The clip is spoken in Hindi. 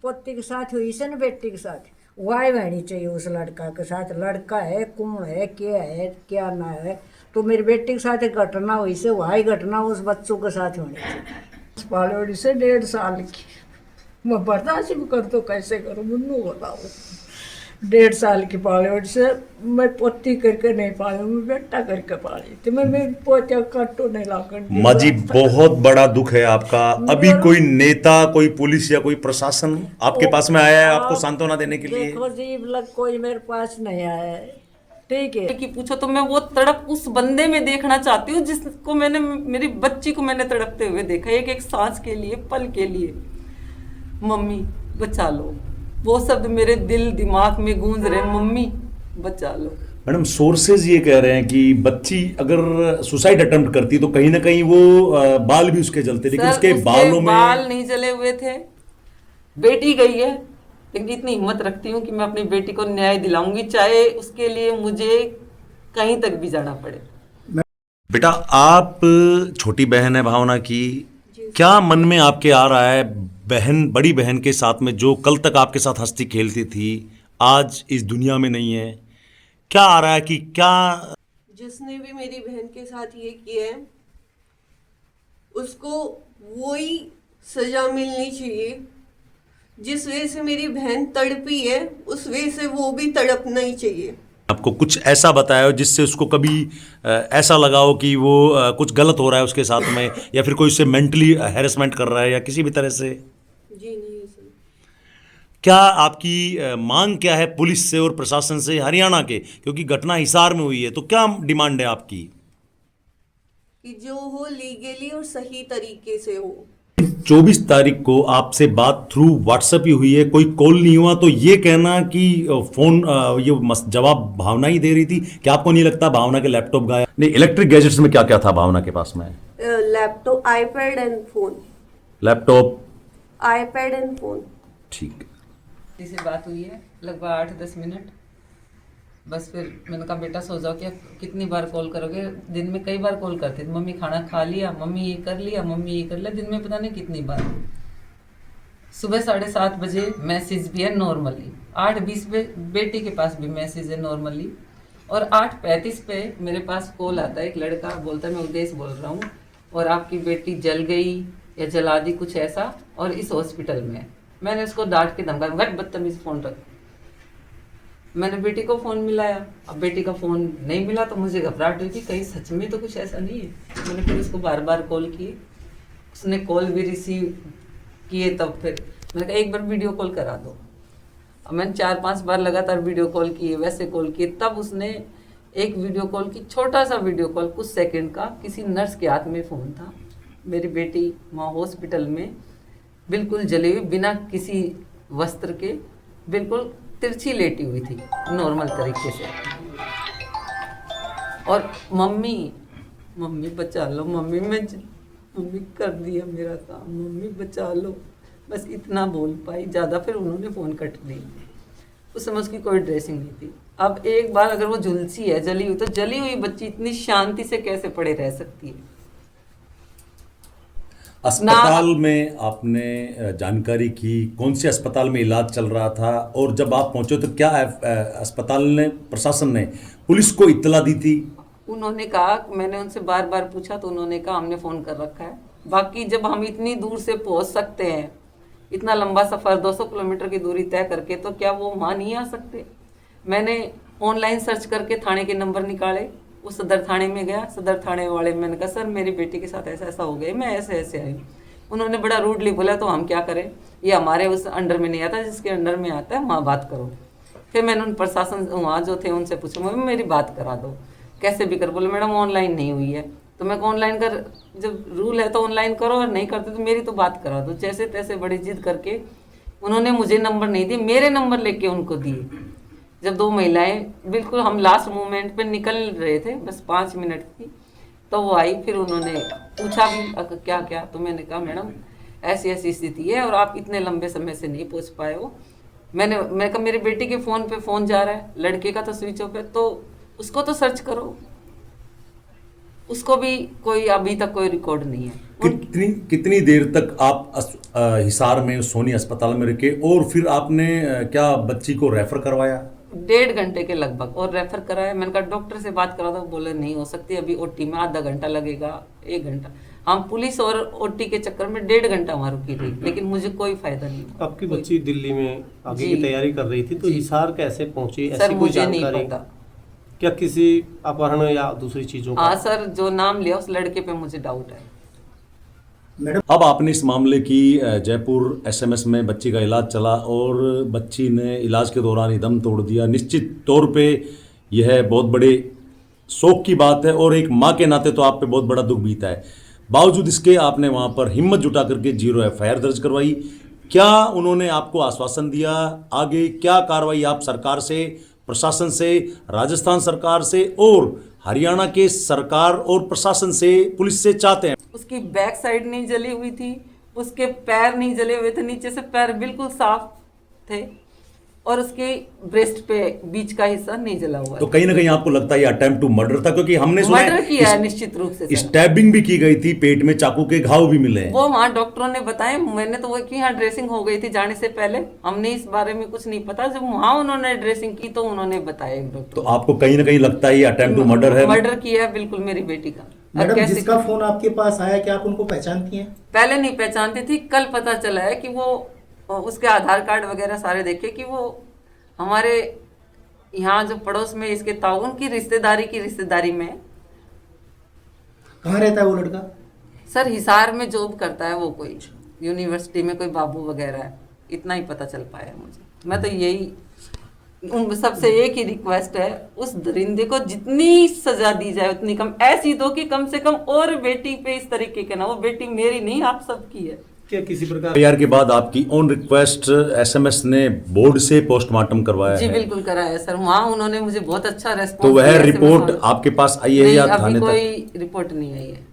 पोती के साथ हुई से ना बेटी के साथ वाई बहनी चाहिए उस लड़का के साथ। लड़का है कौन है क्या ना है। तो मेरी बेटी के साथ एक घटना हुई से वही घटना उस बच्चों के साथ होनी चाहिए। पालोड़ी से 1.5 साल की मैं बर्दाश्त भी कर तो कैसे करूँ मुन्नू बताओ। 1.5 साल की पालोड़ी से मैं पोती करके नहीं पाली, मैं बेटा करके पाली तो मैं मेरी पोते कट्टो नहीं लाकर माँ जी बहुत बड़ा दुख है आपका। अभी मेरा कोई नेता, कोई पुलिस या कोई प्रशासन आपके ओ पास में आया है आपको आप सांत्वना देने के लिए? देखो जी लग कोई मेरे पास नहीं आया है। ठीक है कि पूछो तो मैं वो तड़प उस बंदे में देखना चाहती हूँ जिसको मैंने, मेरी बच्ची को मैंने तड़पते हुए देखा, एक एक सांस के लिए, पल के लिए। मम्मी बचा लो, वो शब्द मेरे दिल दिमाग में गूंज रहे, मम्मी बचा लो। मैडम सोर्सेज ये कह रहे हैं कि बच्ची अगर सुसाइड अटेम्प्ट करती तो कहीं ना कहीं वो बाल भी उसके जलते, लेकिन सर उसके उसके बालों बाल में नहीं जले हुए थे। बेटी गई है, लेकिन इतनी हिम्मत रखती हूँ कि मैं अपनी बेटी को न्याय दिलाऊंगी, चाहे उसके लिए मुझे कहीं तक भी जाना पड़े। बेटा आप छोटी बहन है भावना की, क्या मन में आपके आ रहा है बहन, बड़ी बहन के साथ में जो कल तक आपके साथ हंसती खेलती थी आज इस दुनिया में नहीं है, क्या आ रहा है कि क्या जिसने भी मेरी बहन के साथ ये किया है उसको वही सजा मिलनी चाहिए। जिस वजह से मेरी बहन तड़पी है उस वजह से वो भी तड़पना ही चाहिए। आपको कुछ ऐसा बताया हो जिससे उसको कभी ऐसा लगा हो कि वो कुछ गलत हो रहा है उसके साथ में, या फिर कोई उससे मेंटली हैरेसमेंट कर रहा है या किसी भी तरह से? जी नहीं सर। क्या आपकी मांग क्या है पुलिस से और प्रशासन से हरियाणा के, क्योंकि घटना हिसार में हुई है, तो क्या डिमांड है आपकी? कि जो हो लीगली और सही तरीके से हो। 24 तारीख को आपसे बात थ्रू व्हाट्सएप ही हुई है, कोई कॉल नहीं हुआ, तो ये कहना कि फोन ये जवाब भावना ही दे रही थी, क्या आपको नहीं लगता भावना के लैपटॉप गायब? नहीं, इलेक्ट्रिक गैजेट्स में क्या क्या था भावना के पास में? Laptop, iPad and phone. Laptop, iPad and phone. ठीक। से बात हुई है लगभग 8-10 मिनट। बस फिर मैंने कहा बेटा सो जाओ, क्या कितनी बार कॉल करोगे? दिन में कई बार कॉल करते थे, मम्मी खाना खा लिया, मम्मी ये कर लिया, मम्मी ये कर लिया, दिन में पता नहीं कितनी बार। सुबह 7:30 बजे मैसेज भी है नॉर्मली, 8:20 पे बेटी के पास भी मैसेज है नॉर्मली, और 8:35 पे मेरे पास कॉल आता है, एक लड़का बोलता है मैं उद्देश्य बोल रहा हूँ और आपकी बेटी जल गई या जला दी कुछ ऐसा और इस हॉस्पिटल में है। मैंने उसको डांट के धमका, घट बदतमीज फोन रख। मैंने बेटी को फ़ोन मिलाया, अब बेटी का फ़ोन नहीं मिला तो मुझे घबराहट हुई कि कहीं सच में तो कुछ ऐसा नहीं है। मैंने फिर उसको बार बार कॉल किए, उसने कॉल भी रिसीव किए, तब फिर मैंने कहा एक बार वीडियो कॉल करा दो। अब मैंने 4-5 बार लगातार वीडियो कॉल किए, वैसे कॉल किए, तब उसने एक वीडियो कॉल की, छोटा सा वीडियो कॉल कुछ सेकंड का, किसी नर्स के हाथ में फ़ोन था। मेरी बेटी वहाँ हॉस्पिटल में बिल्कुल जली हुई, बिना किसी वस्त्र के, बिल्कुल तिरछी लेटी हुई थी नॉर्मल तरीके से, और मम्मी मम्मी बचा लो, मम्मी मम्मी कर दिया मेरा काम, मम्मी बचा लो, बस इतना बोल पाई, ज़्यादा फिर उन्होंने फ़ोन कट दी। उस समय उसकी कोई ड्रेसिंग नहीं थी। अब एक बार अगर वो झुलसी है, जली हुई, तो जली हुई बच्ची इतनी शांति से कैसे पड़े रह सकती है? अस्पताल में आपने जानकारी की, कौन से अस्पताल में इलाज चल रहा था, और जब आप पहुंचे तो क्या अस्पताल ने, प्रशासन ने पुलिस को इत्तला दी थी? उन्होंने कहा, मैंने उनसे बार बार पूछा तो उन्होंने कहा हमने फ़ोन कर रखा है। बाकी जब हम इतनी दूर से पहुंच सकते हैं, इतना लंबा सफ़र 200 किलोमीटर की दूरी तय करके, तो क्या वो वहाँ नहीं आ सकते? मैंने ऑनलाइन सर्च करके थाने के नंबर निकाले, उस सदर थाने में गया, सदर थाने वाले मैंने कहा सर मेरी बेटी के साथ ऐसा ऐसा हो गया, मैं ऐसे ऐसे आई। उन्होंने बड़ा रूडली बोला तो हम क्या करें, ये हमारे उस अंडर में नहीं आता, जिसके अंडर में आता है वहाँ बात करो। फिर मैंने उन प्रशासन वहाँ जो थे उनसे पूछा, मम्मी मेरी बात करा दो, कैसे भी कर। बोले मैडम ऑनलाइन नहीं हुई है। तो मैं ऑनलाइन कर, जब रूल है तो ऑनलाइन करो, और नहीं करते तो मेरी तो बात करा दो। जैसे तैसे बड़ी जिद करके उन्होंने मुझे नंबर नहीं दिए, मेरे नंबर लेके उनको दिए। जब 2 महिलाएं, बिल्कुल हम लास्ट मोमेंट पे निकल रहे थे, बस 5 मिनट थी, तो वो आई। फिर उन्होंने पूछा भी क्या क्या, तो मैंने कहा मैडम ऐसी ऐसी स्थिति है और आप इतने लंबे समय से नहीं पहुंच पाए हो। मैं कहा मेरी बेटी के फ़ोन पे फ़ोन जा रहा है, लड़के का तो स्विच ऑफ है, तो उसको तो सर्च करो। उसको भी कोई अभी तक कोई रिकॉर्ड नहीं है। कितनी देर तक आप हिसार में सोनी अस्पताल में रखे और फिर आपने क्या बच्ची को रेफर करवाया? 1.5 घंटे के लगभग और रेफर कराया। मैंने कहा डॉक्टर से बात करा था, बोले नहीं हो सकती, अभी ओटी में आधा घंटा लगेगा, 1 घंटा। हम पुलिस और ओटी के चक्कर में 1.5 घंटा वहां रुकी रही, लेकिन मुझे कोई फायदा नहीं हुआ। आपकी बच्ची दिल्ली में आगे जी। की तैयारी कर रही थी, तो जी। हिसार कैसे पहुंची, सर ऐसी कोई मुझे नहीं जानकारी? पता। क्या किसी अपहरण या दूसरी चीजों का? हाँ सर, जो नाम लिया उस लड़के पे मुझे डाउट है। अब आपने इस मामले की जयपुर एसएमएस में बच्ची का इलाज चला और बच्ची ने इलाज के दौरान ही दम तोड़ दिया। निश्चित तौर पे यह बहुत बड़े शोक की बात है और एक माँ के नाते तो आप पे बहुत बड़ा दुख बीता है। बावजूद इसके आपने वहाँ पर हिम्मत जुटा करके 0 एफआईआर दर्ज करवाई। क्या उन्होंने आपको आश्वासन दिया आगे क्या कार्रवाई आप सरकार से, प्रशासन से, राजस्थान सरकार से और हरियाणा के सरकार और प्रशासन से, पुलिस से चाहते हैं? उसकी बैक साइड नहीं जली हुई थी, उसके पैर नहीं जले हुए थे, नीचे से पैर बिल्कुल साफ थे और उसके ब्रेस्ट पे बीच का हिस्सा नहीं जला हुआ तो है। कहीं ना कहीं आपको लगता है ये अटेम्प्ट टू मर्डर था, क्योंकि हमने सुना मर्डर किया है निश्चित रूप से सर। स्टैबिंग भी की गई थी, पेट में चाकू के घाव भी मिले हैं। वो वहाँ डॉक्टरों ने बताया, मैंने तो वो कि यहाँ ड्रेसिंग हो गई थी जाने से पहले, हमने इस बारे में कुछ नहीं पता। जब वहाँ उन्होंने ड्रेसिंग की तो उन्होंने बताया एक डॉक्टर। तो आपको कहीं ना कहीं लगता है ये अटेम्प्ट टू मर्डर है? मर्डर किया है बिल्कुल मेरी बेटी का। अब मैडम, कैसे- जिसका फोन आपके पास आया, क्या आप उनको पहचानती हैं? पहले नहीं पहचानती थी, कल पता चला है कि वो उसके आधार कार्ड वगैरह सारे देखे कि वो हमारे यहाँ जो पड़ोस में इसके ताउन की रिश्तेदारी में। कहाँ रहता है वो लड़का? सर हिसार में जॉब करता है वो, कोई यूनिवर्सिटी में कोई बाबू वगैरह है, इतना ही पता चल पाया मुझे। मैं तो यही उन सबसे एक ही रिक्वेस्ट है, उस दरिंदे को जितनी सजा दी जाए उतनी कम, ऐसी दो कि कम से कम और बेटी पे इस तरीके के ना, वो बेटी मेरी नहीं आप सबकी है। क्या किसी प्रकार एफआईआर के बाद आपकी ऑन रिक्वेस्ट एसएमएस ने बोर्ड से पोस्टमार्टम करवाया जी है? बिल्कुल कराया सर, वहाँ उन्होंने मुझे बहुत अच्छा रेस्पॉन्स तो वह दिया। रिपोर्ट आपके पास आई है नहीं, या अभी थाने तक? कोई रिपोर्ट नहीं आई है।